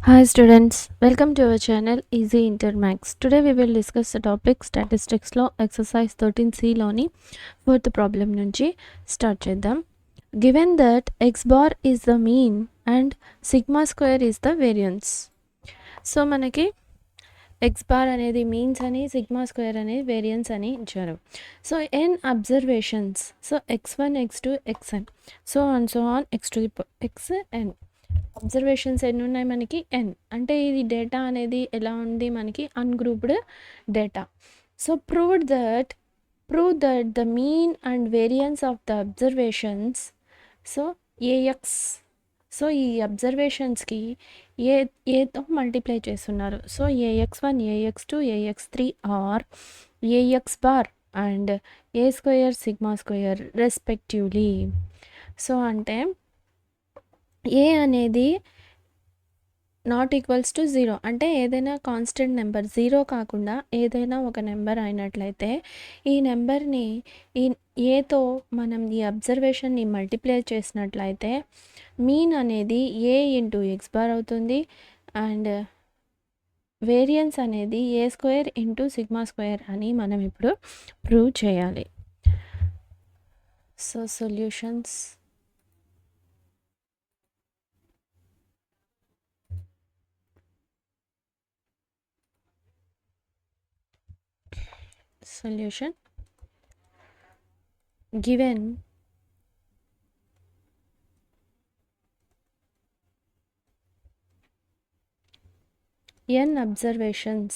Hi students, welcome to our channel Easy Intermax. Today we will discuss the topic Statistics Law Exercise 13C లోని fourth problem నుంచి start చేద్దాం. Given that x bar is the mean and sigma square is the variance. So మనకి x bar అనేది means అని sigma square అనేది variance అని ఇచ్చారు. So n observations, so x1 x2 xn, so on x to the xn observations ఎన్ని ఉన్నాయి మనకి n. అంటే ఇది డేటా అనేది ఎలా ఉంది మనకి ungrouped data. So prove that the mean and variance of the observations so AX, so ఈ అబ్జర్వేషన్స్కి ఏతో మల్టిప్లై చేస్తున్నారు. So AX1 AX2 AX3 are AX bar and A square sigma square respectively. So అంటే A అనేది not equals to 0 అంటే ఏదైనా constant number 0 కాకుండా ఏదైనా ఒక నెంబర్ అయినట్లయితే ఈ నెంబర్ని ఈ ఏతో మనం ఈ అబ్జర్వేషన్ని మల్టిప్లై చేసినట్లయితే మీన్ అనేది ఏ ఇంటూ ఎక్స్ బార్ అవుతుంది అండ్ వేరియన్స్ అనేది ఏ స్క్వేర్ ఇంటూ సిగ్మా స్క్వేర్ అని మనం ఇప్పుడు ప్రూవ్ చేయాలి. So solutions. Solution. Given n observations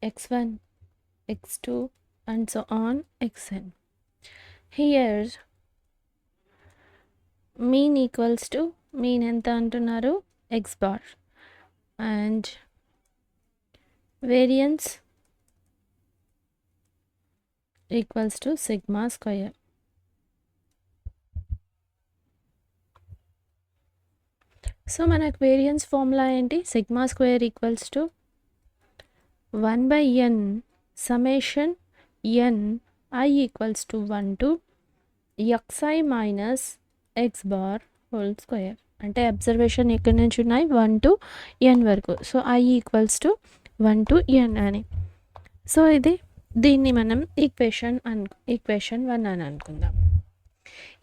x1 x2 and so on xn, here mean equals to mean ఎంత అంటున్నారు x bar and variance equals to sigma square. So మనకు variance formula ఏంటి? Sigma square equals to 1/n summation n I equals to 1 to xi minus X bar whole square. అంటే observation ఎక్కడి నుంచి ఉన్నాయి 1 to n వరకు. So I equals to 1 to n అని. So దీన్ని మనం ఈక్వేషన్ 1 అని అనుకుందాం.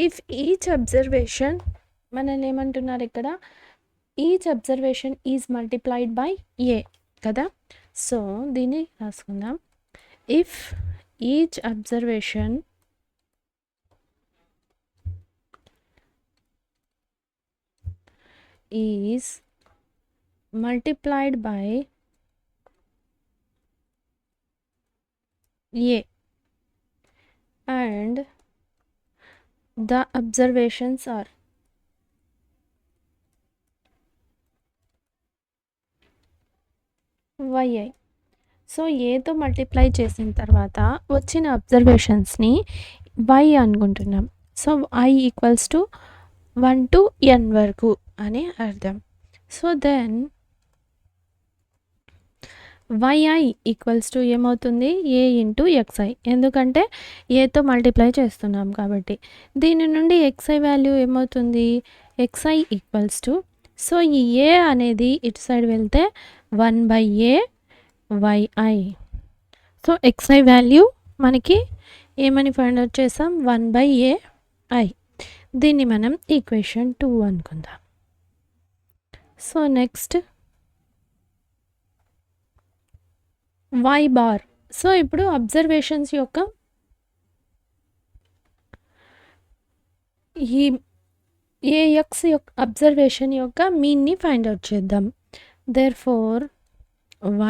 ఇఫ్ ఈచ్ అబ్జర్వేషన్ మనల్ని ఏమంటున్నారు ఇక్కడ, each observation is multiplied by a కదా. సో దీన్ని రాసుకుందాం. If each observation is multiplied by a and the observations are yi. So ఏతో మల్టిప్లై చేసిన తర్వాత వచ్చిన అబ్జర్వేషన్స్ని y అనుకుంటున్నాం. So I equals to 1 to n వరకు అని అర్థం. So then yi equals to ఏమవుతుంది ఏ ఇంటూ xi, ఎందుకంటే ఏతో మల్టిప్లై చేస్తున్నాం కాబట్టి. దీని నుండి xi వాల్యూ ఏమవుతుంది xi ఈక్వల్స్ టు, సో ఈ ఏ అనేది ఇటు సైడ్ వెళ్తే 1/a yi. So xi value మనకి ఏమని ఫైండ్ అవుట్ చేసాం 1/a i. దీన్ని మనం ఈక్వేషన్ 2 అనుకుందాం. So next y bar. So ఇప్పుడు అబ్జర్వేషన్స్ యొక్క ఈ AX యొక్క అబ్జర్వేషన్ యొక్క మీన్ని ఫైండ్ అవుట్ చేద్దాం. Therefore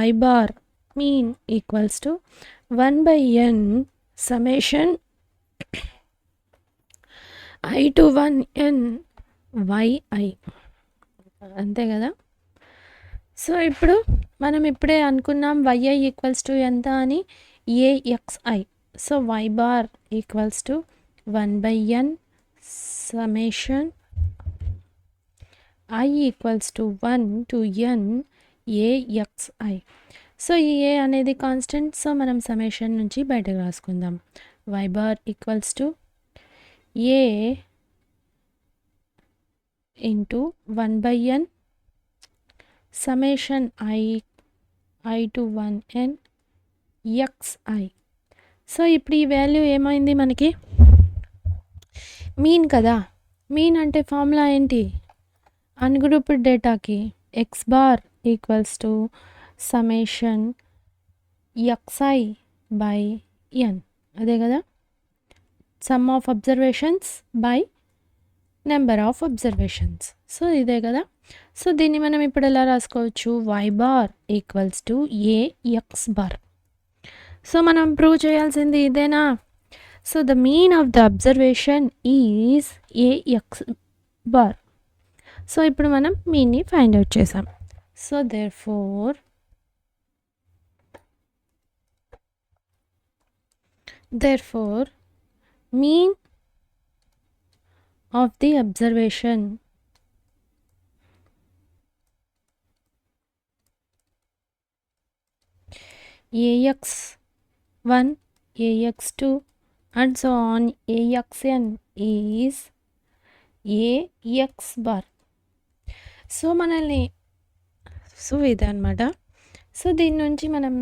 y bar mean equals to 1/n summation I to 1n yi. అంతే కదా. సో ఇప్పుడు మనం ఇప్పుడే అనుకున్నాం yi ఈక్వల్స్ టు ఎంత అని AXi. So y bar equals to 1/n summation I equals to 1 to n AXi. So ఈ ఏ అనేది కాన్స్టెంట్. సో మనం సమ్మేషన్ నుంచి బయటకు రాసుకుందాం. y bar equals to A into 1/n summation I to 1n xi. So ఇప్పుడు ఈ value ఏమైంది మనకి? Mean కదా. మీన్ అంటే ఫార్ములా ఏంటి? అన్గ్రూప్డ్ డేటాకి x bar equals to summation xi by n, అదే కదా. Sum of observations by number of observations. So ఇదే కదా. సో దీన్ని మనం ఇప్పుడు ఎలా రాసుకోవచ్చు? y bar equals to a x bar. So మనం ప్రూవ్ చేయాల్సింది ఇదేనా? So the mean of the observation is a x bar. So ఇప్పుడు మనం మీన్ని ఫైండ్ అవుట్ చేసాం. So therefore mean of the observation ax1 ax2 and so on axn is ax bar. So మనల్ని ఇదే అనమాట. సో దీని నుంచి మనం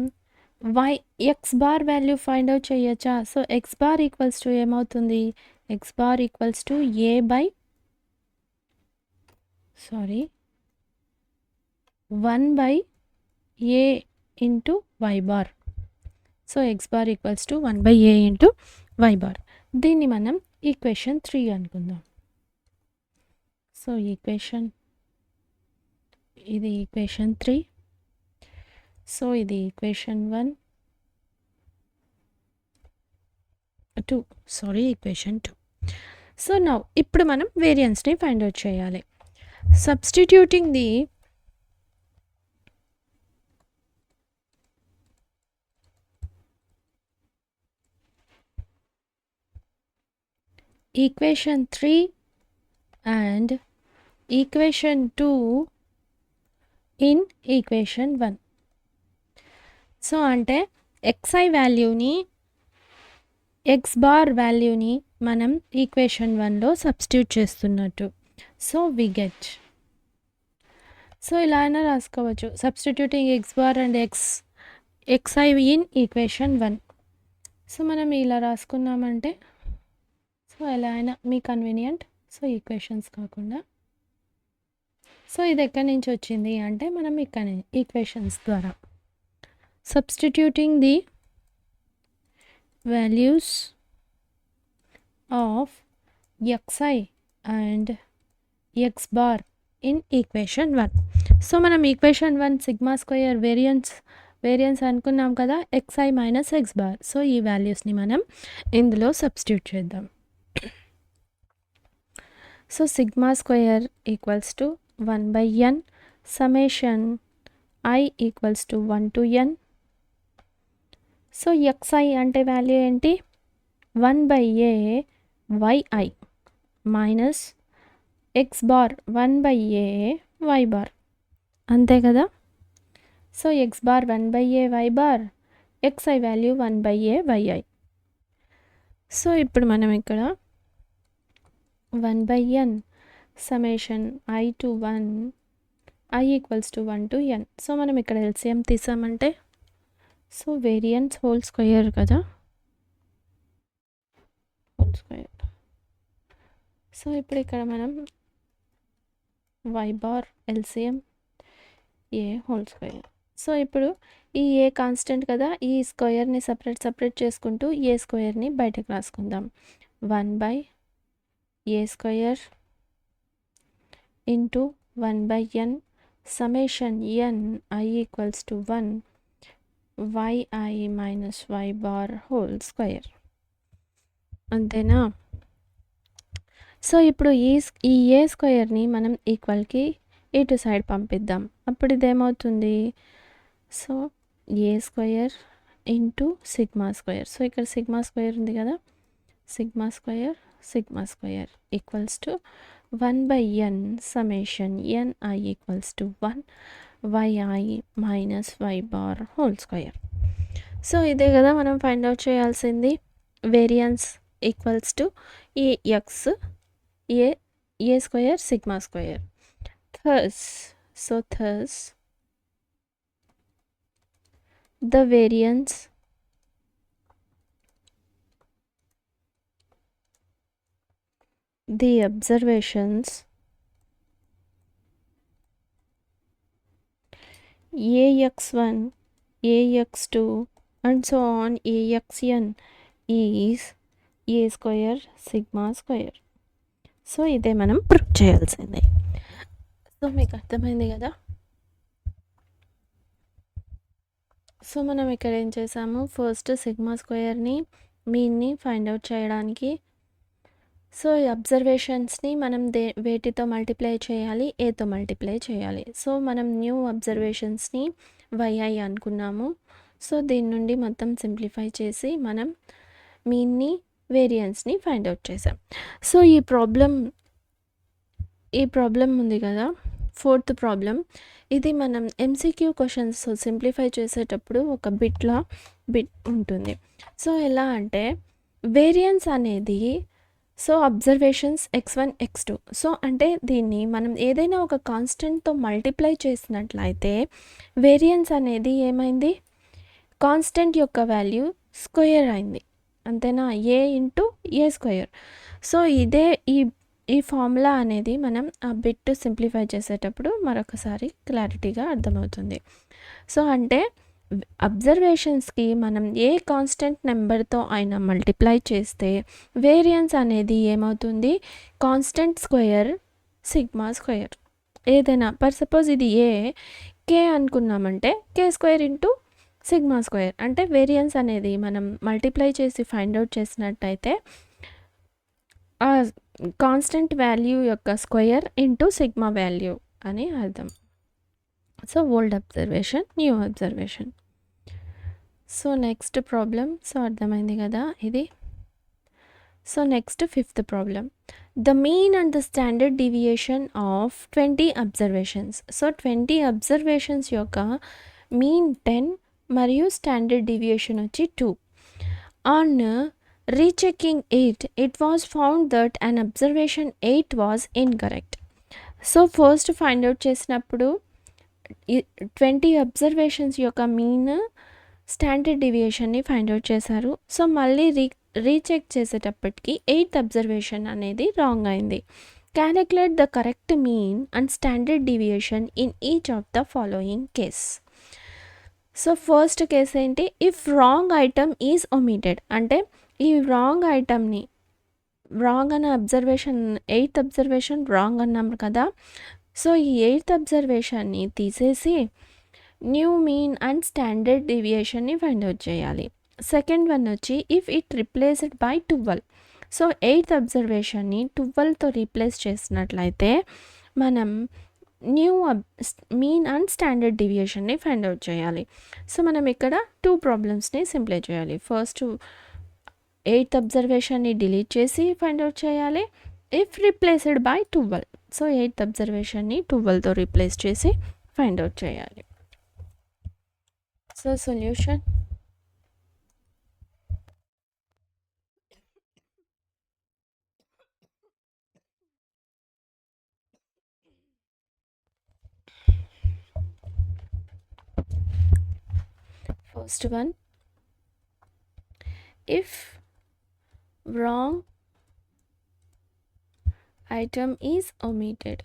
x bar value find out చేయొచ్చా? So x bar equals to ఏమవుతుంది? X bar equals to a by 1/a into y bar. So x bar equals to 1/a into y bar. దీన్ని మనం ఈక్వేషన్ 3 అనుకుందాం. So ఇది equation 3. So ఇది equation 2. So now ఇప్పుడు మనం వేరియన్స్ని find out చేయాలి. Substituting the equation 3 and equation 2 in equation 1. So అంటే xi వాల్యూని ఎక్స్ బార్ వాల్యూని మనం ఈక్వేషన్ 1లో సబ్స్టిట్యూట్ చేస్తున్నట్టు. సో వి గెట్, సో ఇలా అయినా రాసుకోవచ్చు, substituting X bar and xi in equation 1. So మనం ఇలా రాసుకున్నామంటే సో ఎలా అయినా మీ కన్వీనియంట్. సో ఈక్వేషన్స్ కాకుండా సో ఇది ఎక్కడి నుంచి వచ్చింది అంటే మనం ఇక్కడ ఈక్వేషన్స్ ద్వారా substituting the values of xi and x bar in equation 1. So మనం ఈక్వేషన్ 1 సిగ్మా స్క్వేర్ వేరియన్స్ అనుకున్నాం కదా, xi minus X bar. So ఈ వాల్యూస్ని మనం ఇందులో సబ్స్టిట్యూట్ చేద్దాం. So sigma square equals to 1/n summation I equals to 1 to n. So xi అంటే value ఏంటి? 1/a yi minus X bar 1/a y bar, అంతే కదా. So x bar 1/a y bar, xi value 1/a yi. So ఇప్పుడు మనం ఇక్కడ 1/n summation I to 1 I equals to 1 to n. So మనం ఇక్కడ LCM తీసామంటే so variance whole square కదా, whole square. So ఇప్పుడు ఇక్కడ మనం y bar LCM a whole square. So ఇప్పుడు ఈ ఏ కాన్స్టెంట్ కదా, ఈ స్క్వేర్ని సపరేట్ చేసుకుంటూ ఏ స్క్వేర్ని బయటకు రాసుకుందాం. 1/a square into 1/n summation n I equals to 1 yi minus y bar whole square, అంతేనా. సో ఇప్పుడు ఈ ఏ స్క్వేర్ని మనం ఈక్వల్కి ఇటు సైడ్ పంపిద్దాం. అప్పుడు ఇదేమవుతుంది? So a square into sigma square. So ఇక్కడ సిగ్మా స్క్వేర్ ఉంది కదా, sigma square equals to 1/n summation n I equals to 1 yi minus y bar whole square. So ఇదే కదా మనం ఫైండ్ అవుట్ చేయాల్సింది. Variance equals to ax a square sigma square. Thus the variance the observations ax1 ax2 and so on axn is a square sigma square. So ఇదే మనం prove చేయాల్సిందే. So మీకు అర్థమైంది కదా. సో మనం ఇక్కడ ఏం చేసాము, ఫస్ట్ సిగ్మా స్క్వేర్ని మీన్ని ఫైండ్ అవుట్ చేయడానికి సో ఈ అబ్జర్వేషన్స్ని మనం వేటితో మల్టిప్లై చేయాలి, ఏతో మల్టిప్లై చేయాలి. సో మనం న్యూ అబ్జర్వేషన్స్ని వైఐ అనుకున్నాము. సో దీని నుండి మొత్తం సింప్లిఫై చేసి మనం మీన్ని వేరియన్స్ని ఫైండ్ అవుట్ చేసాం. సో ఈ ప్రాబ్లం ఉంది కదా, ఫోర్త్ ప్రాబ్లం. ఇది మనం ఎంసీక్యూ క్వశ్చన్స్ సింప్లిఫై చేసేటప్పుడు ఒక బిట్ ఉంటుంది. సో ఎలా అంటే వేరియన్స్ అనేది so observations x1 x2. So అంటే దీన్ని మనం ఏదైనా ఒక కాన్స్టెంట్తో మల్టిప్లై చేసినట్లయితే వేరియన్స్ అనేది ఏమైంది, కాన్స్టెంట్ యొక్క వాల్యూ స్క్వేర్ అయింది, అంతేనా, a into a square. So ఇదే ఈ ఫార్ములా అనేది మనం ఆ బిట్ సింప్లిఫై చేసేటప్పుడు మరొకసారి క్లారిటీగా అర్థమవుతుంది. సో అంటే అబ్జర్వేషన్స్కి మనం ఏ కాన్స్టెంట్ నెంబర్తో అయినా మల్టిప్లై చేస్తే వేరియన్స్ అనేది ఏమవుతుంది, కాన్స్టెంట్ స్క్వేర్ సిగ్మా స్క్వేర్. ఏదైనా పర్ సపోజ్ ఇది కే అనుకున్నామంటే k square into sigma square. అంటే వేరియన్స్ అనేది మనం మల్టిప్లై చేసి ఫైండ్ అవుట్ చేసినట్టయితే ఆ కాన్స్టెంట్ వాల్యూ యొక్క స్క్వేర్ ఇంటూ సిగ్మా వాల్యూ అని అర్థం. So old observation, new observation. So next problem. So అర్థమైంది కదా ఇది. So next fifth problem. The mean and the standard deviation of 20 అబ్జర్వేషన్స్. సో 20 అబ్జర్వేషన్స్ యొక్క మీన్ 10 మరియు స్టాండర్డ్ డీవియేషన్ వచ్చి 2. On rechecking it was found that an observation 8 was incorrect. So first find out చేసినప్పుడు 20 observations యొక్క mean standard డీవియేషన్ని find out చేశారు. So మళ్ళీ recheck చేసేటప్పటికి 8th అబ్జర్వేషన్ అనేది రాంగ్ అయింది. Calculate the correct mean and standard deviation in each of the following case. So first case ఏంటి, if wrong item is omitted. అంటే ఈ రాంగ్ ఐటమ్ని, రాంగ్ అనే అబ్జర్వేషన్ 8th అబ్జర్వేషన్ రాంగ్ అన్నాం కదా. సో ఈ 8th అబ్జర్వేషన్ని తీసేసి న్యూ మీన్ అండ్ స్టాండర్డ్ డీవియేషన్ని ఫైండ్ అవుట్ చేయాలి. సెకండ్ వన్ వచ్చి if it replaced by 12. So 8th అబ్జర్వేషన్ని 12తో రీప్లేస్ చేసినట్లయితే మనం న్యూ మీన్ అండ్ స్టాండర్డ్ డీవియేషన్ని ఫైండ్ అవుట్ చేయాలి. సో మనం ఇక్కడ 2 ప్రాబ్లమ్స్ని సింప్లై చేయాలి. ఫస్ట్ 8th అబ్జర్వేషన్ని డిలీట్ చేసి ఫైండ్ అవుట్ చేయాలి. If replaced by 12. So 8th అబ్జర్వేషన్ని 12తో రీప్లేస్ చేసి ఫైండ్ అవుట్ చేయాలి. So solution. First one, if wrong item is omitted.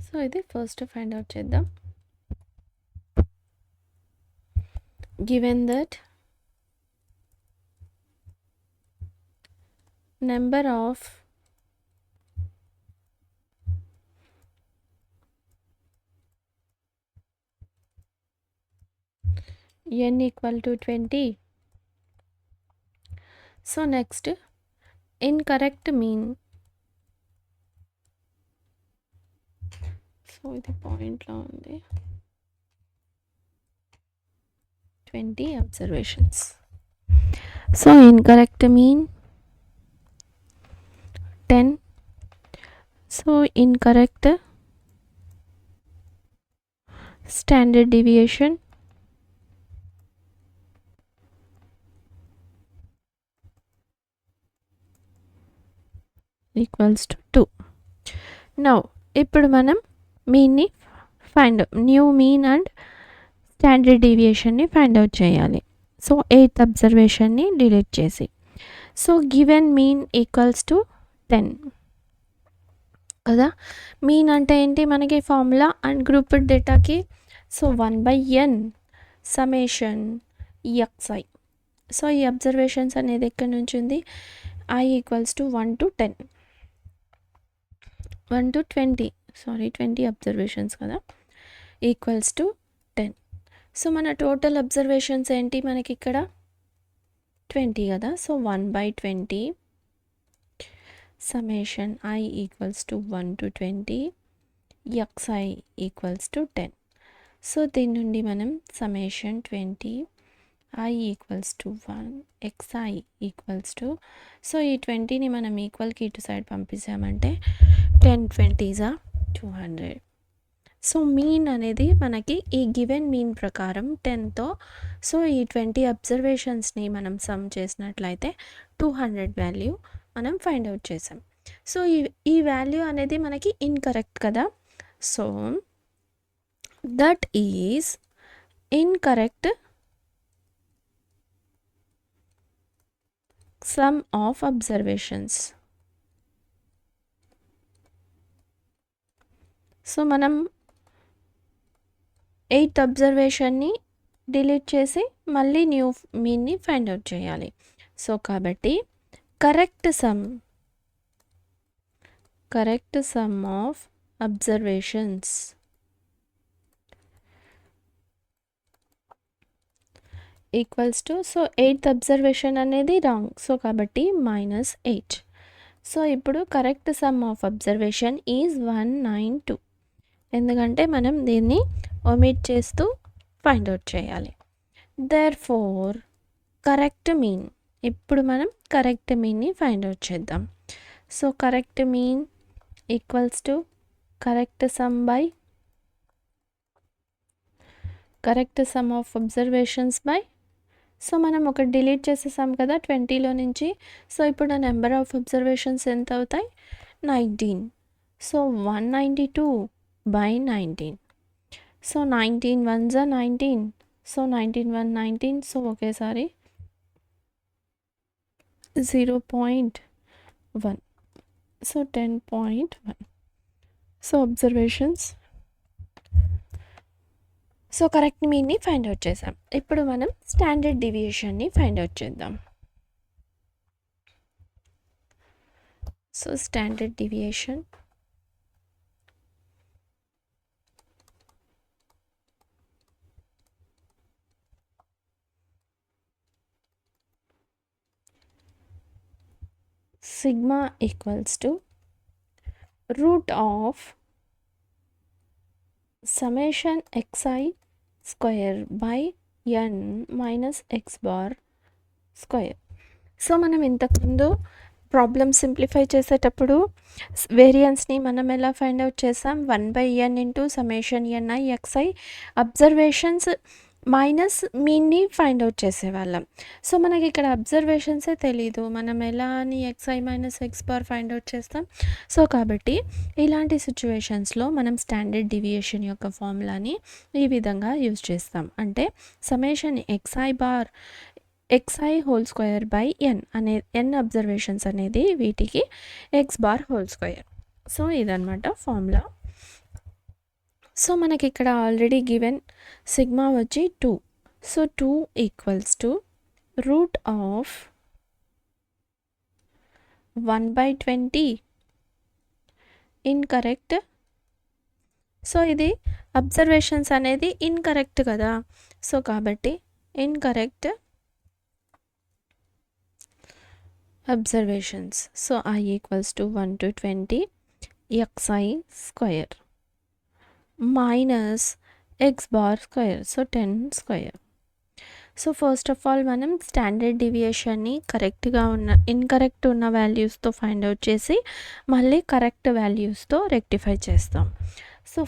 So ఇది ఫస్ట్ ఫైండ్ అవుట్ చేద్దాం. Given that number of n equal to 20. So next incorrect mean. So ఇది పాయింట్లో ఉంది. 20 అబ్జర్వేషన్స్. So incorrect mean 10. So incorrect standard deviation equals to 2. Now ఇప్పుడు మనం మీన్ని new mean and standard డీవియేషన్ని ఫైండ్ అవుట్ చేయాలి. సో 8th అబ్జర్వేషన్ని డిలీట్ చేసి, so given mean equals to 10 కదా. మీన్ అంటే ఏంటి మనకి ఫార్ములా అండ్ గ్రూప్డ్ డేటాకి, so 1/n summation xi. So ఈ అబ్జర్వేషన్స్ అనేది ఎక్కడి నుంచి ఉంది, i equals to 1 to 10, 1 to 20, 20 observations కదా, ఈక్వల్స్ టు 10. సో మన టోటల్ అబ్జర్వేషన్స్ ఏంటి మనకి ఇక్కడ 20 కదా. So 1/20 summation i equals to 1 to 20 xi equals to 10. So దీని నుండి మనం summation 20 i equals to 1 xi equals to, so ఈ 20ని మనం ఈక్వల్కి ఇటు side పంపించామంటే 10 20s are 200. So mean అనేది మనకి ఈ గివెన్ మీన్ ప్రకారం 10తో, సో ఈ 20 అబ్జర్వేషన్స్ని మనం సమ్ చేసినట్లయితే 200 వాల్యూ మనం ఫైండ్ అవుట్ చేసాం. సో ఈ వాల్యూ అనేది మనకి ఇన్కరెక్ట్ కదా. So that is incorrect sum of observations. So మనం 8th అబ్జర్వేషన్ని డిలీట్ చేసి మళ్ళీ న్యూ మీన్ని ఫైండ్ అవుట్ చేయాలి. సో కాబట్టి correct sum of observations equals to, so 8th observation అనేది రాంగ్, సో కాబట్టి -8. సో ఇప్పుడు correct sum of observation is 192, ఎందుకంటే మనం దీన్ని ఒమిట్ చేస్తూ ఫైండ్ అవుట్ చేయాలి. దేర్ఫోర్ కరెక్ట్ మీన్, ఇప్పుడు మనం కరెక్ట్ మీన్ని ఫైండ్ అవుట్ చేద్దాం. So correct mean equals to correct sum by correct sum of observations by, so మనం ఒకటి డిలీట్ చేసేసాం కదా 20లో నుంచి. సో ఇప్పుడు ఆ నెంబర్ ఆఫ్ అబ్జర్వేషన్స్ ఎంత అవుతాయి, 19. So 192 by 19. So 19 1s are 19, so 19 1 19, so ఒకేసారి 0.1, so 10.1. So observations, so correct మీన్ని ఫైండ్ అవుట్ చేసాం. ఇప్పుడు మనం స్టాండర్డ్ డీవియేషన్ని ఫైండ్ అవుట్ చేద్దాం. So standard deviation, sigma equals to root of summation xi square by n minus x bar square. So మనం ఇంతకుముందు problem simplify చేసేటప్పుడు వేరియన్స్ని మనం ఎలా ఫైండ్ అవుట్ చేసాం, 1/n into summation ni xi observations minus మీన్ని find out చేసేవాళ్ళం. So మనకి ఇక్కడ అబ్జర్వేషన్సే తెలీదు, మనం ఎలా అని xi minus x bar find out చేస్తాం. సో కాబట్టి ఇలాంటి సిచ్యువేషన్స్లో మనం స్టాండర్డ్ డీవియేషన్ యొక్క ఫార్ములాని ఈ విధంగా యూజ్ చేస్తాం. అంటే summation xi whole square by n అనే n అబ్జర్వేషన్స్ అనేది వీటికి x bar whole square. So ఇదన్నమాట ఫార్ములా. సో మనకి ఇక్కడ ఆల్రెడీ గివెన్ సిగ్మా వచ్చి 2. So 2 equals to root of 1/20 incorrect. So ఇది అబ్జర్వేషన్స్ అనేది ఇన్కరెక్ట్ కదా, సో కాబట్టి incorrect observations. So I equals to 1 to 20 xi square minus x bar square, so 10 square. So first of all మనం standard డీవియేషన్ని కరెక్ట్గా incorrect ఉన్న వాల్యూస్తో find out చేసి మళ్ళీ correct వాల్యూస్తో rectify చేస్తాం. సో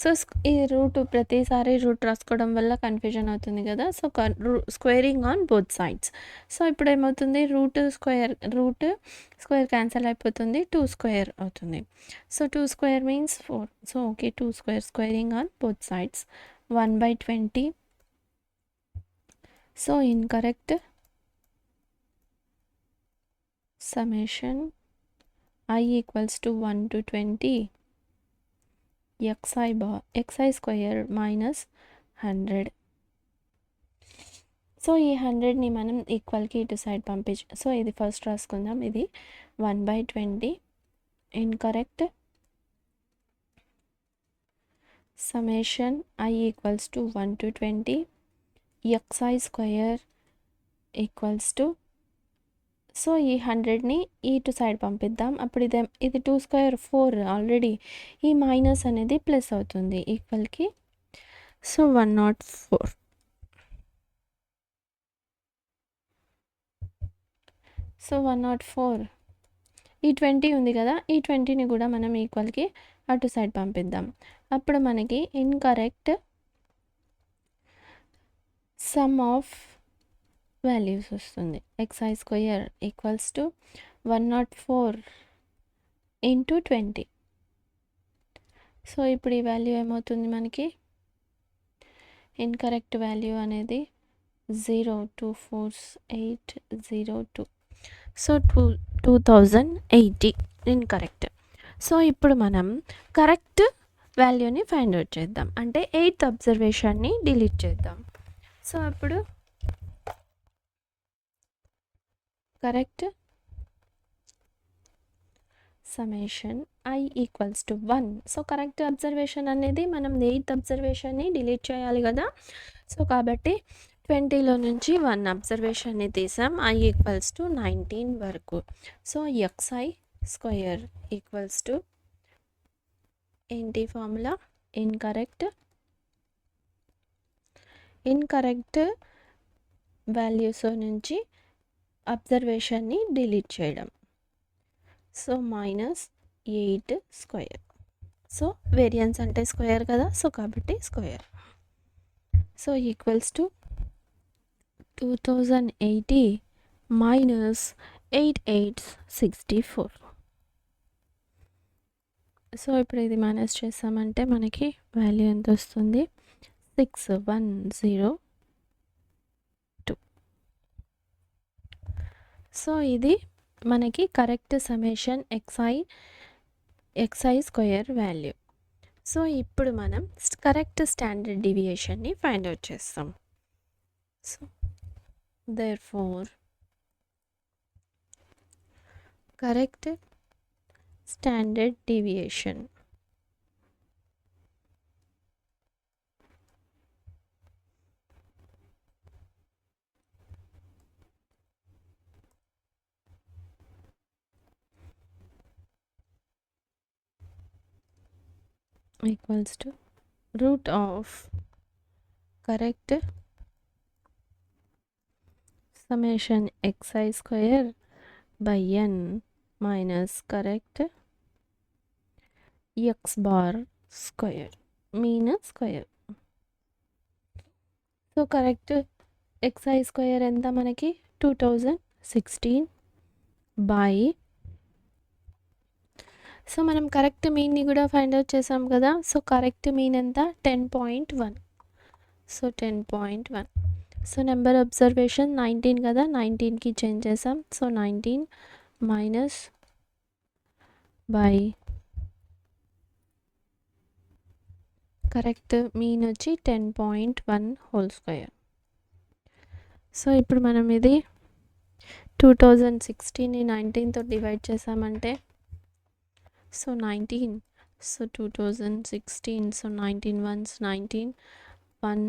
సో ఈ రూట్ ప్రతిసారి రూట్ రాసుకోవడం వల్ల కన్ఫ్యూజన్ అవుతుంది కదా. So squaring on both sides. So ఇప్పుడు ఏమవుతుంది, రూట్ స్క్వేర్ క్యాన్సిల్ అయిపోతుంది, 2 స్క్వేర్ అవుతుంది. So 2 square means 4. So okay, 2 square squaring on both sides 1/20. So incorrect. Summation I equals to 1 to 20 xi square minus 100. So ఈ 100ని మనం ఈక్వల్కి ఇటు side so ఇది first రాసుకుందాం. ఇది 1/20 incorrect. Summation I equals to 1 to 20 xi square equals to. So ఈ 100ని ఇటు side పంపిద్దాం. అప్పుడు ఇది 2 స్క్వేర్ 4 ఆల్రెడీ. ఈ మైనస్ అనేది ప్లస్ అవుతుంది ఈక్వల్కి. సో 104. సో 104. ఈ 20 ఉంది కదా, ఈ 20ని కూడా మనం ఈక్వల్కి అటు సైడ్ పంపిద్దాం. అప్పుడు మనకి ఇన్కరెక్ట్ సమ్ ఆఫ్ వాల్యూస్ వస్తుంది. xi square equals to 104 into 20. So ఇప్పుడు ఈ వాల్యూ ఏమవుతుంది మనకి, ఇన్కరెక్ట్ వాల్యూ అనేది 024,802. So 2080 incorrect. సో ఇప్పుడు మనం కరెక్ట్ వాల్యూని ఫైండ్ అవుట్ చేద్దాం. అంటే 8th అబ్జర్వేషన్ని డిలీట్ చేద్దాం. సో అప్పుడు correct summation I equals to 1. So correct observation అనేది మనం 8th అబ్జర్వేషన్ని డిలీట్ చేయాలి కదా. సో కాబట్టి 20లో నుంచి 1 అబ్జర్వేషన్ని తీసాం. I ఈక్వల్స్ టు 19 వరకు. So xi square equals to ఏంటి ఫార్ములా, ఇన్కరెక్ట్ వాల్యూస్ నుంచి అబ్జర్వేషన్ని డిలీట్ చేయడం. So -8 square. సో వేరియన్స్ అంటే స్క్వేర్ కదా, సో కాబట్టి square. So equals to 2080 minus 8864. So ఇప్పుడు ఇది మైనస్ చేసామంటే మనకి వాల్యూ ఎంత వస్తుంది, 6102. సో ఇది మనకి correct summation xi square value. So ఇప్పుడు మనం కరెక్ట్ స్టాండర్డ్ డీవియేషన్ని ఫైండ్ అవుట్ చేస్తాం. So therefore correct standard deviation equals to root of correct summation xi square by n minus correct x bar square mean square. So correct xi square ఎంత మనకి 2016 by. So మనం correct మీన్ని కూడా find out చేసాం కదా. So correct mean ఎంత, 10.1. So 10.1. So number observation 19 కదా, 19కి change చేసాం. So 19 minus by correct mean వచ్చి 10.1 హోల్ స్క్వేర్. సో ఇప్పుడు మనం ఇది 2016ని 19తో డివైడ్ చేసామంటే so 19. So 2016. So 19 1s 19 1.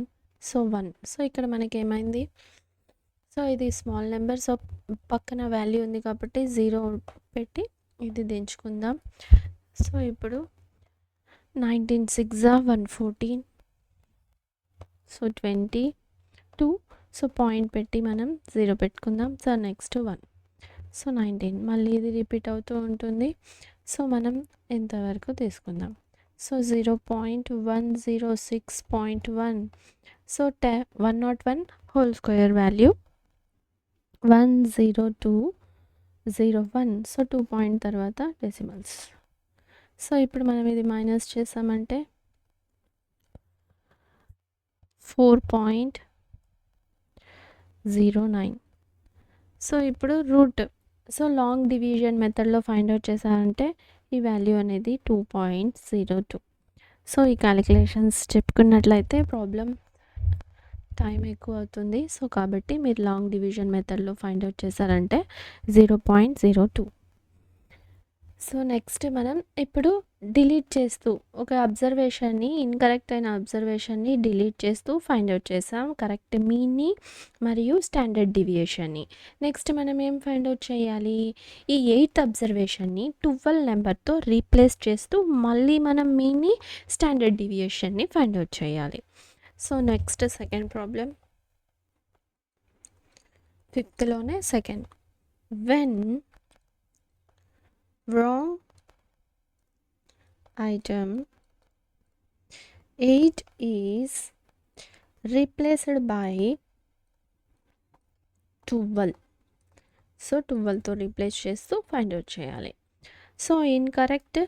So 1. So ఇక్కడ మనకి ఏమైంది, సో ఇది స్మాల్ నెంబర్, సో పక్కన వాల్యూ ఉంది కాబట్టి 0 పెట్టి ఇది దించుకుందాం. సో ఇప్పుడు 19 6 114. సో 22. సో పాయింట్ పెట్టి మనం 0 పెట్టుకుందాం. So next 1. సో 19 మళ్ళీ ఇది రిపీట్ అవుతూ ఉంటుంది. సో మనం ఎంతవరకు తీసుకుందాం. So 0.106.1. So 101 whole square value 10201. So 2 point తర్వాత డెసిమల్స్. సో ఇప్పుడు మనం ఇది మైనస్ చేసామంటే 4.09. సో ఇప్పుడు రూట్. సో లాంగ్ డివిజన్ మెథడ్లో ఫైండ్ అవుట్ చేశారంటే ఈ వాల్యూ అనేది 2.02. సో ఈ క్యాలిక్యులేషన్స్ చెప్పుకున్నట్లయితే ప్రాబ్లం టైం ఎక్కువ అవుతుంది. సో కాబట్టి మీరు లాంగ్ డివిజన్ మెథడ్లో ఫైండ్ అవుట్ చేశారంటే 0.02. సో నెక్స్ట్ మనం ఇప్పుడు డిలీట్ చేస్తూ ఒక అబ్జర్వేషన్ని, ఇన్కరెక్ట్ అయిన అబ్జర్వేషన్ని డిలీట్ చేస్తూ ఫైండ్ అవుట్ చేసాం కరెక్ట్ మీన్ని మరియు స్టాండర్డ్ డివియేషన్ని. నెక్స్ట్ మనం ఏం ఫైండ్ అవుట్ చేయాలి, ఈ 8th అబ్జర్వేషన్ని 12 నెంబర్తో రీప్లేస్ చేస్తూ మళ్ళీ మనం మీన్ని, స్టాండర్డ్ డివియేషన్ని ఫైండ్ అవుట్ చేయాలి. సో నెక్స్ట్ సెకండ్ ప్రాబ్లం, 5thలోనే second. When wrong item 8 is replaced by 12. So 12తో రీప్లేస్ చేస్తూ ఫైండ్ అవుట్ చేయాలి. So incorrect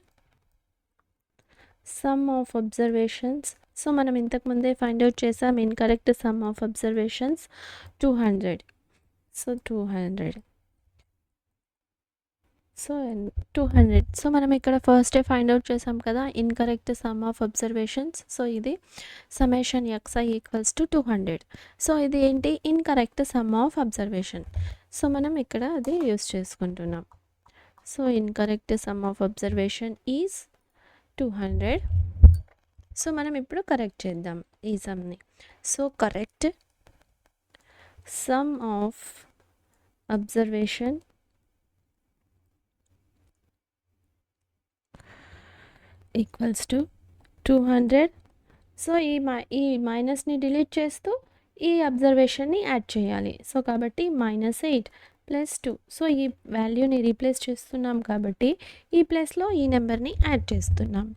sum of observations. So మనం ఇంతకుముందే ఫైండ్ అవుట్ చేసాం incorrect sum of observations 200. So 200. So 200. So మనం ఇక్కడ ఫస్టే ఫైండ్ అవుట్ చేసాం కదా incorrect sum of observations. So ఇది summation xi equals to 200. So ఇది ఏంటి, incorrect sum of observation. So మనం ఇక్కడ అది యూస్ చేసుకుంటున్నాం. So incorrect sum of observation is 200. So మనం ఇప్పుడు కరెక్ట్ చేద్దాం ఈ సమ్ని. So correct sum of observation equals to 200. So ఈ మైనస్ని డిలీట్ చేస్తూ ఈ అబ్జర్వేషన్ని యాడ్ చేయాలి. సో కాబట్టి -8 + 2. సో ఈ వాల్యూని రీప్లేస్ చేస్తున్నాం కాబట్టి ఈ ప్లేస్లో ఈ నెంబర్ని యాడ్ చేస్తున్నాం.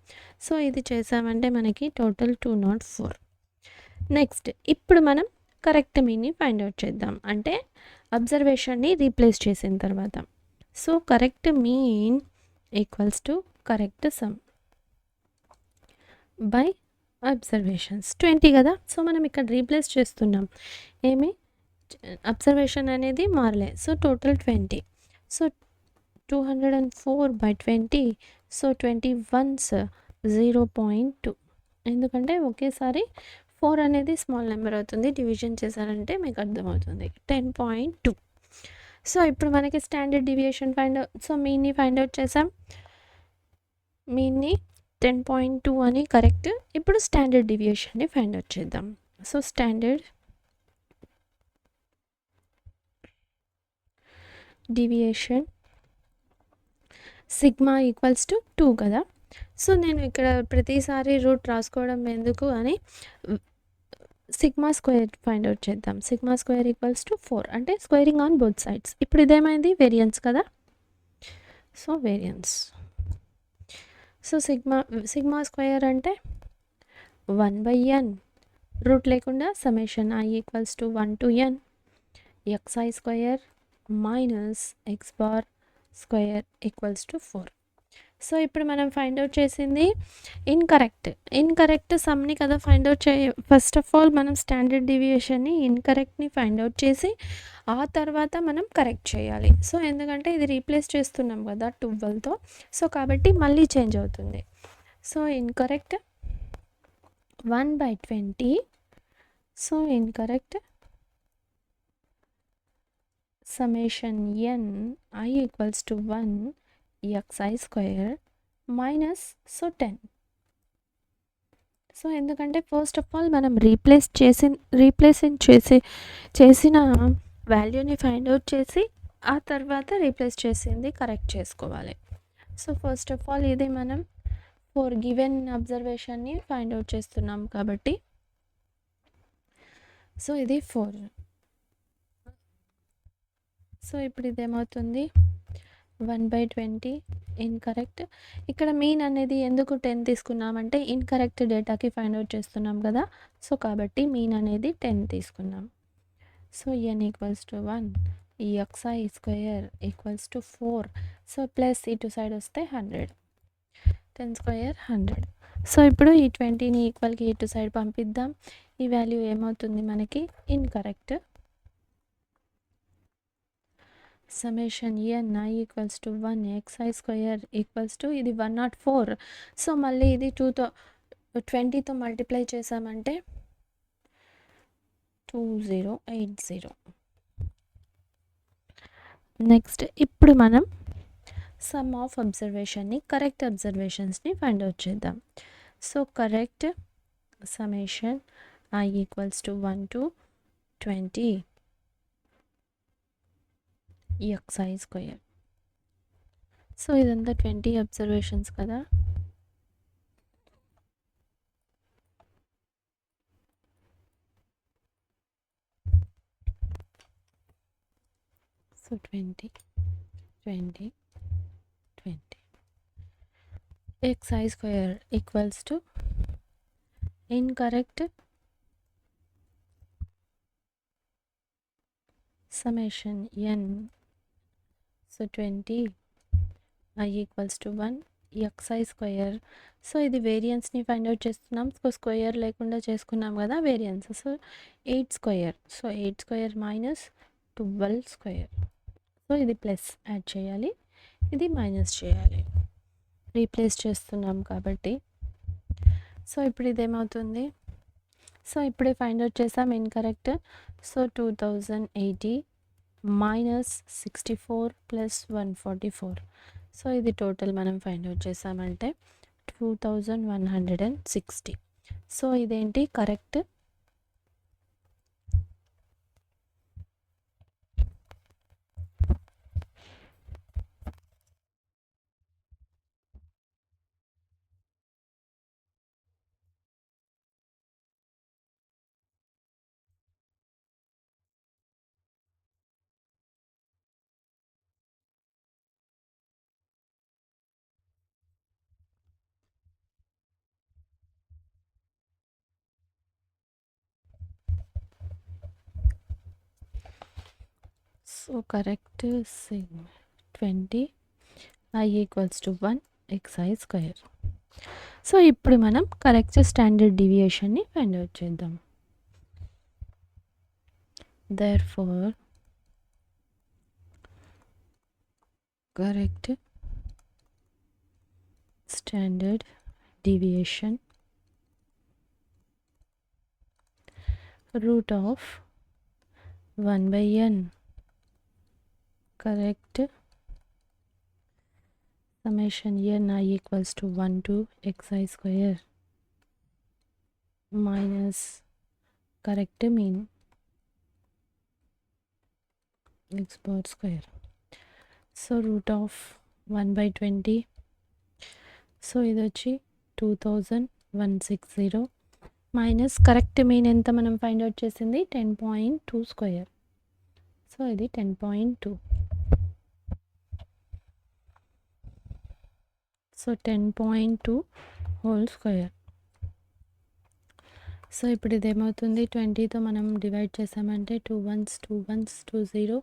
సో ఇది చేసామంటే మనకి టోటల్ 204. నెక్స్ట్ ఇప్పుడు మనం కరెక్ట్ మీన్ని ఫైండ్ అవుట్ చేద్దాం, అంటే అబ్జర్వేషన్ని రీప్లేస్ చేసిన తర్వాత. So correct mean equals to correct sum by observations 20 కదా. సో మనం ఇక్కడ రీప్లేస్ చేస్తున్నాం, ఏమి అబ్జర్వేషన్ అనేది మారలే. So total 20. So 204/20. So 21s 0.2. ఎందుకంటే ఒకేసారి 4 అనేది స్మాల్ నెంబర్ అవుతుంది, డివిజన్ చేశారంటే మీకు అర్థమవుతుంది 10.2. సో ఇప్పుడు మనకి స్టాండర్డ్ డివియేషన్ సో మీన్ని ఫైండ్ అవుట్ చేసాం, మీన్ని 10.2 అని కరెక్ట్. ఇప్పుడు స్టాండర్డ్ డివియేషన్ని ఫైండ్ అవుట్ చేద్దాం. So standard deviation sigma equals to 2 కదా. సో నేను ఇక్కడ ప్రతిసారి రూట్ రాసుకోవడం ఎందుకు అని సిగ్మా స్క్వేర్ ఫైండ్ అవుట్ చేద్దాం. సిగ్మా స్క్వేర్ ఈక్వల్స్ టు 4, అంటే స్క్వేరింగ్ ఆన్ బోత్ సైడ్స్. ఇప్పుడు ఇదేమైంది, వేరియన్స్ కదా. So variance. So sigma square అంటే 1/n, రూట్ లేకుండా summation i equals to 1 to n xi square minus x bar square equals to 4. So ఇప్పుడు మనం find out చేసింది incorrect సమ్ని కదా find out first of all మనం standard డివియేషన్ని ఇన్కరెక్ట్ని find out చేసి ఆ తర్వాత మనం కరెక్ట్ చేయాలి. సో ఎందుకంటే ఇది రీప్లేస్ చేస్తున్నాం కదా 12తో, సో కాబట్టి మళ్ళీ చేంజ్ అవుతుంది. So incorrect 1/20. So incorrect summation n i equals to 1 xi square minus 10. So ఎందుకంటే ఫస్ట్ ఆఫ్ ఆల్ మనం రీప్లేస్ చేసిన వాల్యూని ఫైండ్ అవుట్ చేసి ఆ తర్వాత రీప్లేస్ చేసింది కరెక్ట్ చేసుకోవాలి. సో ఫస్ట్ ఆఫ్ ఆల్ ఇది మనం ఫర్ గివెన్ అబ్జర్వేషన్ని ఫైండ్ అవుట్ చేస్తున్నాం కాబట్టి సో ఇది 4. సో ఇప్పుడు ఇదేమవుతుంది 1/20 ఇన్‌కరెక్ట్. ఇక్కడ మీన్ అనేది ఎందుకు 10 తీసుకున్నామంటే ఇన్‌కరెక్ట్ డేటాకి ఫైండ్ ఔట్ చేస్తున్నాం కదా! సో, కాబట్టి మీన్ అనేది 10 తీసుకున్నాం. సో, n ఈక్వల్స్ టు 1, ఈ xi square equals to 4. So, plus ఇటు సైడ్ వస్తే 100. 10 స్క్వేర్ 100. సో, ఇప్పుడు ఈ 20ని ఈక్వల్‌కి ఇటు సైడ్ పంపిద్దాం. ఈ వాల్యూ ఏమవుతుంది మనకి incorrect. Summation n i equals to 1 xi square equals to ఇది 104. సో, మళ్ళీ ఇది 20తో మల్టిప్లై చేసామంటే 2080. నెక్స్ట్ ఇప్పుడు మనం సమ్ ఆఫ్ అబ్జర్వేషన్ని కరెక్ట్ అబ్జర్వేషన్స్ని ఫైండ్ అవుట్ చేద్దాం. So, correct summation i equals to 1 to 20 xi square. So, ఇదంతా 20 అబ్జర్వేషన్స్ కదా. So, 20 xi square equals to incorrect summation n. So, 20 i equals to 1 xi square. So, ఇది వేరియన్స్ని find out చేస్తున్నాం. So, square లేకుండా చేసుకున్నాం కదా variance. So, 8 square. So, 8 square minus 12 square. So, ఇది plus add చేయాలి, ఇది మైనస్ చేయాలి, రీప్లేస్ చేస్తున్నాం కాబట్టి. సో, ఇప్పుడు ఇదేమవుతుంది. సో, ఇప్పుడే ఫైండ్ అవుట్ చేసాం incorrect. So, 2080 minus 64 plus 144. So, ఇది టోటల్ మనం ఫైండ్ అవుట్ చేసామంటే 2160. సో, ఇదేంటి correct. So, correct 20 i equals to 1 xi square. So, ఇప్పుడు మనం కరెక్ట్ స్టాండర్డ్ డీవియేషన్ని ఫైండ్ అవుట్ చేద్దాం. Therefore, correct standard deviation root of 1 by n. Correct summation n I equals to 1 to xi square minus correct mean x bar square. So, root of 1 by 20. So, ఇది వచ్చి 2160 minus correct mean ఎంత మనం find out చేసింది 10.2 square. So, ఇది 10.2. So, 10.2 whole square. So, ఇప్పుడు ఇదేమవుతుంది 20తో మనం divide చేసామంటే 2 1s 2 1s 2 0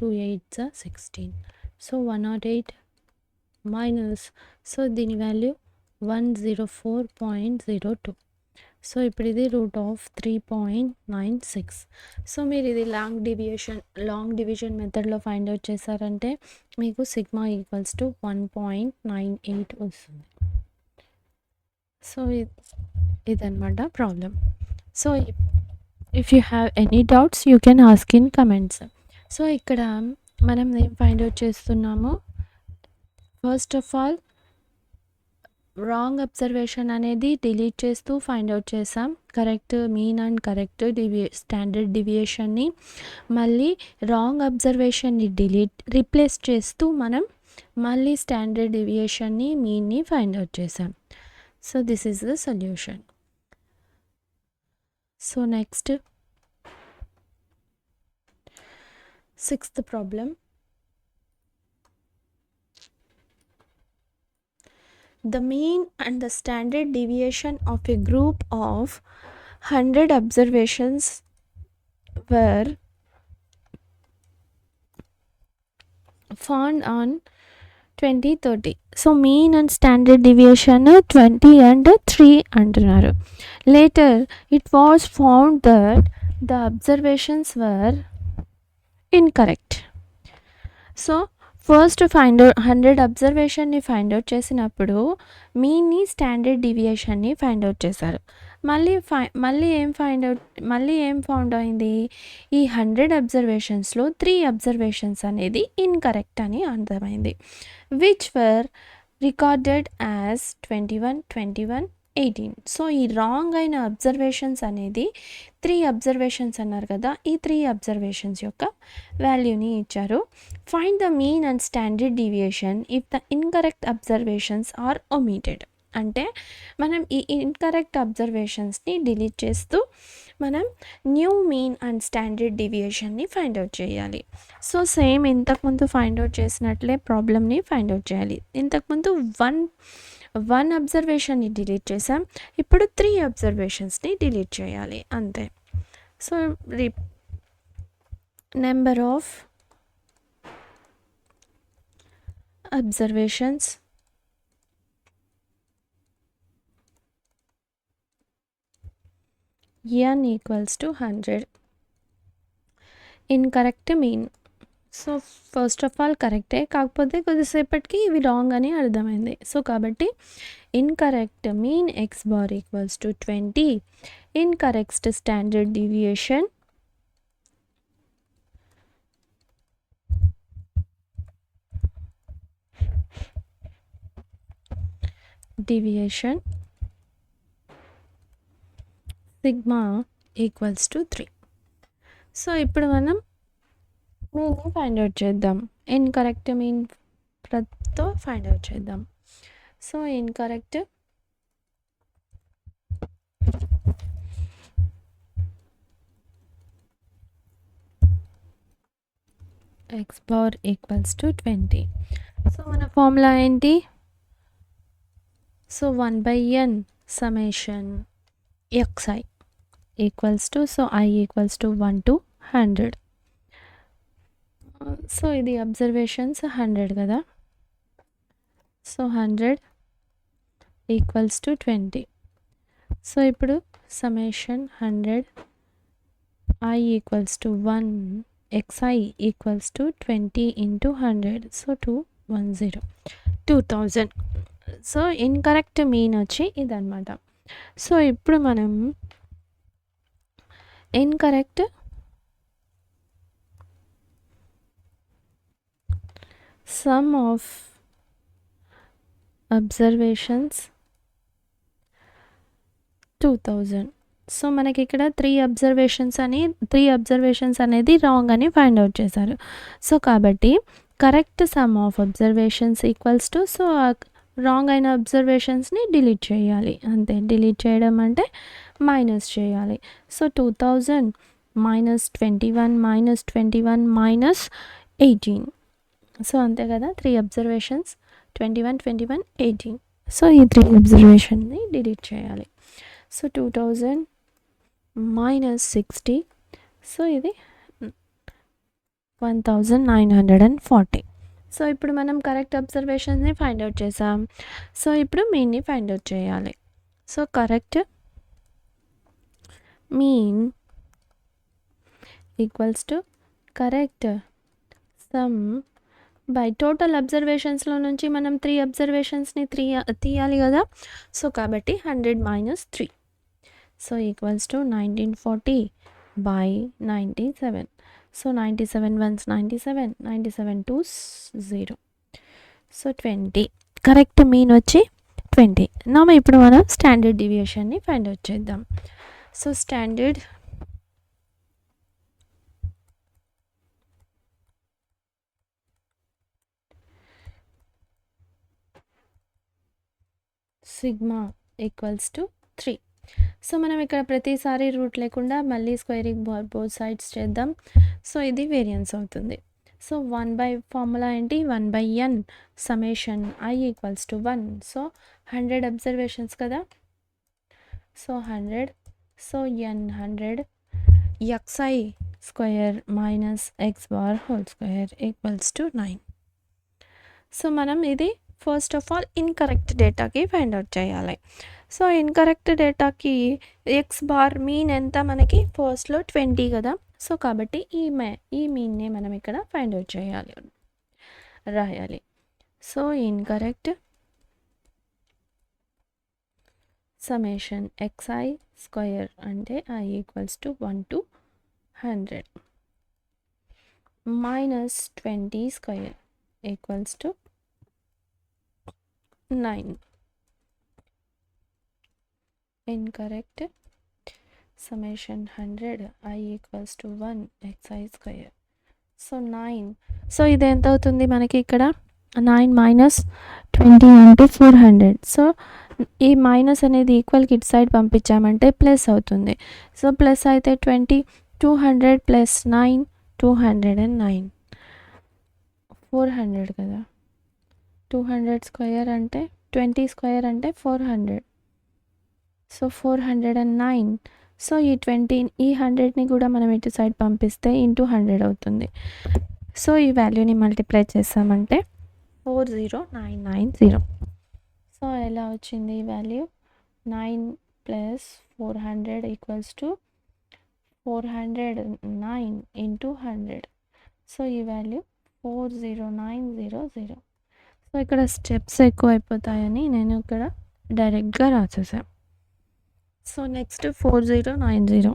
2 8s 16. So, 108 minus, so దీని వాల్యూ 104.02. సో, ఇప్పుడు ఇది రూట్ ఆఫ్ 3.96. సో, మీరు ఇది లాంగ్ డివిజన్ మెథడ్లో ఫైండ్ అవుట్ చేశారంటే మీకు సిగ్మా ఈక్వల్స్ టు 1.98 వస్తుంది. సో, ఇదన్నమాట problem. So, if you have any doubts you can ask in comments. So, ఇక్కడ మనం ఏం ఫైండ్ అవుట్ చేస్తున్నాము, first of all wrong observation అనేది డిలీట్ చేస్తూ ఫైండ్ అవుట్ చేసాం. Correct mean and correct standard డివియేషన్ని మళ్ళీ రాంగ్ అబ్జర్వేషన్ని రీప్లేస్ చేస్తూ మనం మళ్ళీ స్టాండర్డ్ డివియేషన్ని మీన్ని ఫైండ్ అవుట్ చేసాం. So, this is the solution. So, next 6th problem. the mean and the standard deviation of a group of 100 observations were found on 2030. So mean and standard deviation 20 and 3 అంటున్నారు. Later it was found that the observations were incorrect. So first find out 100 అబ్జర్వేషన్ని find out చేసినప్పుడు మీన్ని standard డివియేషన్ని find out చేశారు. మళ్ళీ ఏం found అయింది, ఈ 100 అబ్జర్వేషన్స్లో 3 అబ్జర్వేషన్స్ అనేది ఇన్కరెక్ట్ అని అర్థమైంది, which were recorded as 21, 21, 18. So ఈ రాంగ్ అయిన అబ్జర్వేషన్స్ అనేది 3 అబ్జర్వేషన్స్ అన్నారు కదా, ఈ 3 అబ్జర్వేషన్స్ యొక్క వాల్యూని ఇచ్చారు. Find the mean and standard deviation if the incorrect observations are omitted. అంటే మనం ఈ ఇన్కరెక్ట్ అబ్జర్వేషన్స్ని డిలీట్ చేస్తూ మనం న్యూ మీన్ అండ్ స్టాండర్డ్ డీవియేషన్ని ఫైండ్ అవుట్ చేయాలి. సో సేమ్ ఇంతకుముందు ఫైండ్ అవుట్ చేసినట్లే ప్రాబ్లమ్ని ఫైండ్ అవుట్ చేయాలి. ఇంతకుముందు వన్ అబ్జర్వేషన్ని డిలీట్ చేసాం, ఇప్పుడు 3 అబ్జర్వేషన్స్ని డిలీట్ చేయాలి అంతే. So number of observations n equals to 100. Incorrect mean. So first of all కరెక్టే, కాకపోతే కొద్దిసేపటికి ఇవి రాంగ్ అని అర్థమైంది. సో కాబట్టి incorrect mean X bar equals to 20. Incorrect standard deviation sigma equals to 3. So ఇప్పుడు మనం మీన్ని ఫైండ్ అవుట్ చేద్దాం. ఇన్కరెక్ట్ మీన్ తో ఫైండ్ అవుట్ చేద్దాం. So incorrect X bar equals to 20. So మన ఫార్ములా ఏంటి, so 1/n summation xi equals to, so i equals to 1 to 100. So ఇది observations 100 కదా, సో 100 ఈక్వల్స్ టు 20. సో ఇప్పుడు summation 100 i equals to 1 xi equals to 20 into 100, so 2000. So incorrect mean వచ్చి ఇదన్నమాట. So ఇప్పుడు మనం incorrect sum of observations 2000. So మనకి ఇక్కడ 3 observations అనేది రాంగ్ అని ఫైండ్ అవుట్ చేశారు. సో కాబట్టి correct sum of observations equals to, so wrong అయిన అబ్జర్వేషన్స్ని డిలీట్ చేయాలి అంతే. డిలీట్ చేయడం అంటే మైనస్ చేయాలి. So 2000 minus 21 minus 18. సో అంతే కదా, 3 అబ్జర్వేషన్స్ 21, 18. సో ఈ 3 అబ్జర్వేషన్ని డిలీట్ చేయాలి. సో 2000 minus 60, సో ఇది 1940. సో ఇప్పుడు మనం కరెక్ట్ అబ్జర్వేషన్స్ని ఫైండ్ అవుట్ చేసాం. సో ఇప్పుడు మీన్ని ఫైండ్ అవుట్ చేయాలి. So correct mean equals to correct sum by total అబ్జర్వేషన్స్లో నుంచి మనం 3 అబ్జర్వేషన్స్ని తీయాలి కదా. సో కాబట్టి 100 minus 3, so equals to 1940 by 97. So 97 ones 97, 97 2s 0, so 20. Correct mean వచ్చి 20. ఇప్పుడు మనం స్టాండర్డ్ డీవియేషన్ని ఫైండ్ అవుట్ చేద్దాం. So standard sigma equals to 3. So మనం ఇక్కడ ప్రతిసారి రూట్ లేకుండా మళ్ళీ స్క్వేరింగ్ బోత్ సైడ్స్ చేద్దాం. సో ఇది వేరియన్స్ అవుతుంది. సో 1 ఫార్ములా ఏంటి, 1/n summation i equals to 1. So 100 observations కదా, so 100, so n 100 xi square minus x bar whole square equals to 9. So మనం ఇది ఫస్ట్ ఆఫ్ ఆల్ ఇన్కరెక్ట్ డేటాకి find out చేయాలి. So incorrect డేటాకి x bar mean ఎంత మనకి ఫస్ట్లో 20 కదా, సో కాబట్టి ఈ మీన్నే మనం ఇక్కడ ఫైండ్ అవుట్ చేయాలి, రాయాలి. So incorrect summation xi square అంటే i equals to 1 to 100 minus 20 square equals to 9. Incorrect summation 100 i equals to 1 xi square. So 9. So ఇది ఎంత అవుతుంది మనకి ఇక్కడ 9 మైనస్ 20 అంటే 400. సో ఈ మైనస్ అనేది ఈక్వల్కి ఇటు సైడ్ పంపించామంటే ప్లస్ అవుతుంది. సో ప్లస్ అయితే 20, 200 ప్లస్ 9 209, 400 కదా, 200 స్క్వేర్ అంటే 20 స్క్వేర్ అంటే 400. సో 409. సో ఈ 100ని కూడా మనం ఇటు సైడ్ పంపిస్తే ఇంటూ 100 అవుతుంది. సో ఈ వాల్యూని మల్టిప్లై చేసామంటే 40990. సో ఎలా వచ్చింది ఈ value, 9 plus 400 equals to 409 into 100. So ఈ వాల్యూ 40900. సో ఇక్కడ స్టెప్స్ ఎక్కువ అయిపోతాయని నేను ఇక్కడ డైరెక్ట్గా రాసేసాను. So next 4090.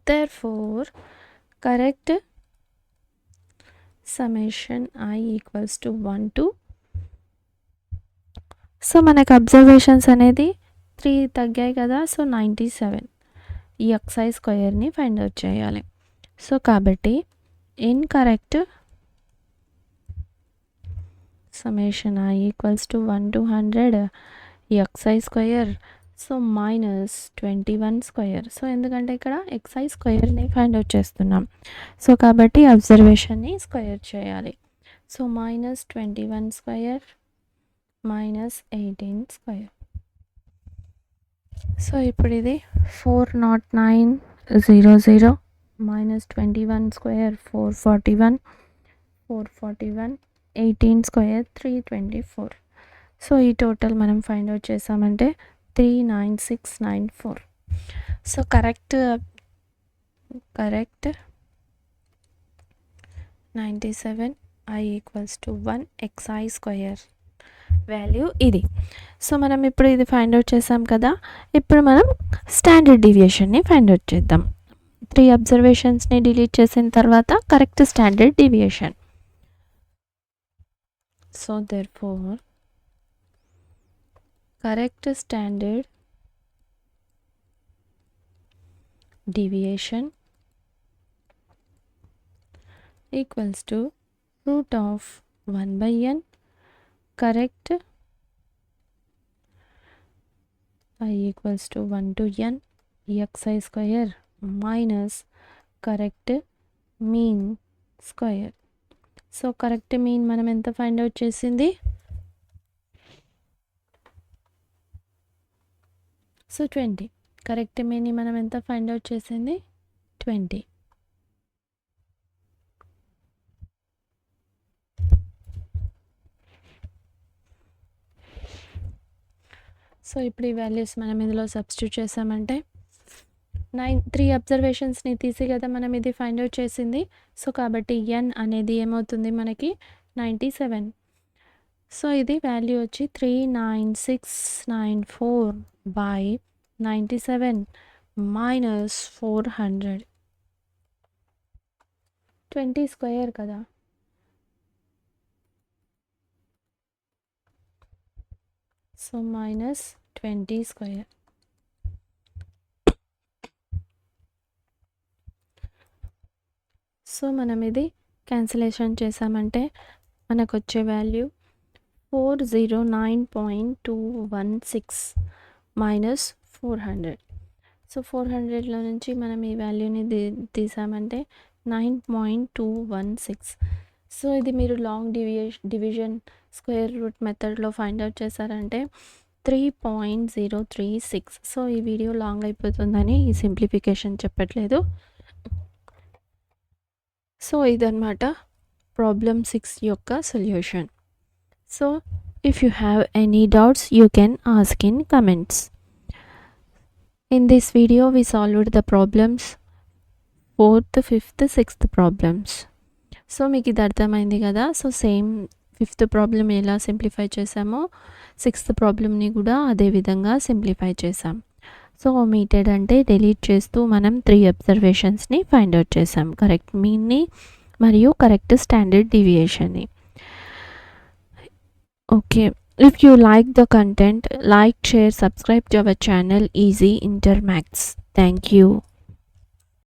Therefore correct summation i equals to 1 to. So మనకు అబ్జర్వేషన్స్ అనేది 3 తగ్గాయి కదా, సో 97 ఈ xi స్క్వేర్ని ఫైండ్ అవుట్ చేయాలి. సో కాబట్టి incorrect summation i equals to 1 to 100 xi square, so minus 21 square. So ఎందుకంటే ఇక్కడ xi స్క్వేర్ని ఫైండ్ అవుట్ చేస్తున్నాం, సో కాబట్టి అబ్జర్వేషన్ని స్క్వేర్ చేయాలి. So minus 21 square minus 18 square. So ఇప్పుడు ఇది 40900 మైనస్ 21 స్క్వేర్ 441 18 స్క్వేర్ 324. సో ఈ టోటల్ మనం ఫైండ్ అవుట్ చేసామంటే 39694. So correct 97 i equals to 1 xi square value ఇది. సో మనం ఇప్పుడు ఇది ఫైండ్ అవుట్ చేసాం కదా, ఇప్పుడు మనం స్టాండర్డ్ డీవియేషన్ని ఫైండ్ అవుట్ చేద్దాం. 3 అబ్జర్వేషన్స్ని డిలీట్ చేసిన తర్వాత correct standard deviation. So therefore correct standard deviation equals to root of 1/n correct i equals to 1 to n xi square minus correct mean square. So correct mean మనం ఎంత find out చేసింది, so 20. Correct మీన్ని మనం ఎంత find out చేసింది 20. So ఇప్పుడు ఈ values మనం ఇందులో సబ్స్టిట్యూట్ చేసామంటే 3 అబ్జర్వేషన్స్ని తీసి కదా మనం ఇది ఫైండ్ అవుట్ చేసింది. సో కాబట్టి n అనేది ఏమవుతుంది మనకి 97. సో ఇది వాల్యూ వచ్చి 39694 బై 97 మైనస్ 400, 20 స్క్వేర్ కదా, సో మైనస్ 20 స్క్వేర్. సో మనం ఇది క్యాన్సిలేషన్ చేసామంటే మనకు వచ్చే వాల్యూ 409.216 మైనస్ 400. సో 400లో నుంచి మనం ఈ వాల్యూని తీసామంటే 9.216. సో ఇది మీరు లాంగ్ డివిజన్ స్క్వేర్ రూట్ మెథడ్లో ఫైండ్ అవుట్ చేశారంటే 3.036. సో ఈ వీడియో లాంగ్ అయిపోతుందని ఈ సింప్లిఫికేషన్ చెప్పట్లేదు. సో ఇదన్నమాట ప్రాబ్లమ్ 6 యొక్క solution. So if you have any doubts you can ask in comments. In this video we solved the problems 4th, 5th, 6th problems. So మీకు ఇది అర్థమైంది కదా. సో సేమ్ 5th ప్రాబ్లం ఎలా simplify చేసామో 6th ప్రాబ్లమ్ని కూడా అదే విధంగా సింప్లిఫై చేసాం. సో ఒమిటెడ్ అంటే డిలీట్ చేస్తూ మనం 3 అబ్జర్వేషన్స్ని ఫైండ్ అవుట్ చేసాం, కరెక్ట్ మీన్ని మరియు కరెక్ట్ స్టాండర్డ్ డీవియేషన్ని. Okay, if you like the content, like, share, subscribe to our channel Easy Inter Maths. Thank you.